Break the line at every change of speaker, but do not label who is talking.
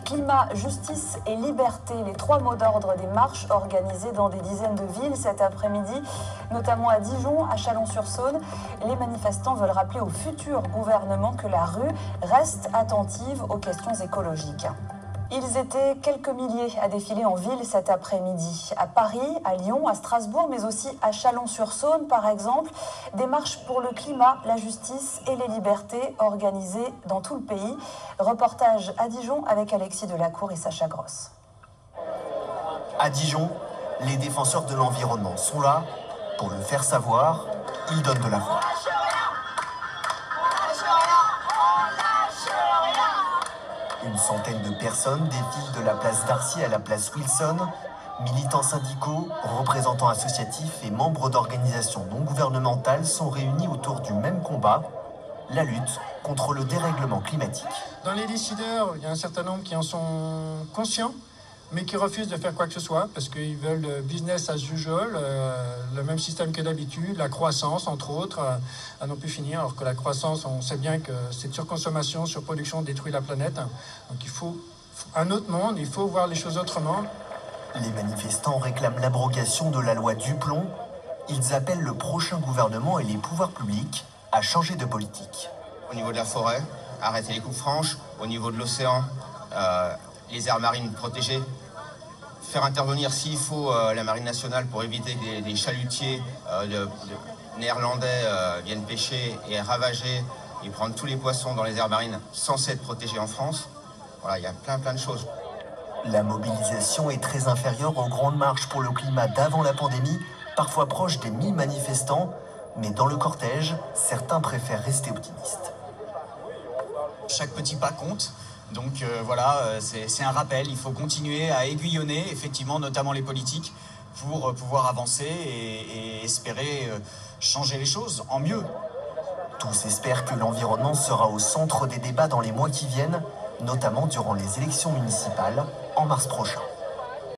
Climat, justice et liberté, les trois mots d'ordre des marches organisées dans des dizaines de villes cet après-midi, notamment à Dijon, à Chalon-sur-Saône. Les manifestants veulent rappeler au futur gouvernement que la rue reste attentive aux questions écologiques. Ils étaient quelques milliers à défiler en ville cet après-midi. À Paris, à Lyon, à Strasbourg, mais aussi à Chalon-sur-Saône, par exemple. Des marches pour le climat, la justice et les libertés organisées dans tout le pays. Reportage à Dijon avec Alexis Delacour et Sacha Gross.
À Dijon, les défenseurs de l'environnement sont là. Pour le faire savoir, ils donnent de la voix. Une centaine de personnes défilent de la place Darcy à la place Wilson. Militants syndicaux, représentants associatifs et membres d'organisations non gouvernementales sont réunis autour du même combat, la lutte contre le dérèglement climatique.
Dans les décideurs, il y a un certain nombre qui en sont conscients, mais qui refusent de faire quoi que ce soit parce qu'ils veulent business as usual, le même système que d'habitude, la croissance entre autres, à non plus finir, alors que la croissance, on sait bien que cette surconsommation, surproduction détruit la planète. Donc il faut un autre monde, il faut voir les choses autrement.
Les manifestants réclament l'abrogation de la loi Duplon. Ils appellent le prochain gouvernement et les pouvoirs publics à changer de politique.
Au niveau de la forêt, arrêter les coupes franches. Au niveau de l'océan, les aires marines protégées, faire intervenir s'il faut la marine nationale pour éviter que des chalutiers néerlandais viennent pêcher et ravager et prendre tous les poissons dans les aires marines censés être protégés en France. Voilà, il y a plein de choses.
La mobilisation est très inférieure aux grandes marches pour le climat d'avant la pandémie, parfois proche des 1000 manifestants, mais dans le cortège, certains préfèrent rester optimistes.
Chaque petit pas compte. Donc c'est un rappel, il faut continuer à aiguillonner, effectivement, notamment les politiques, pour pouvoir avancer et espérer changer les choses en mieux.
Tous espèrent que l'environnement sera au centre des débats dans les mois qui viennent, notamment durant les élections municipales en mars prochain.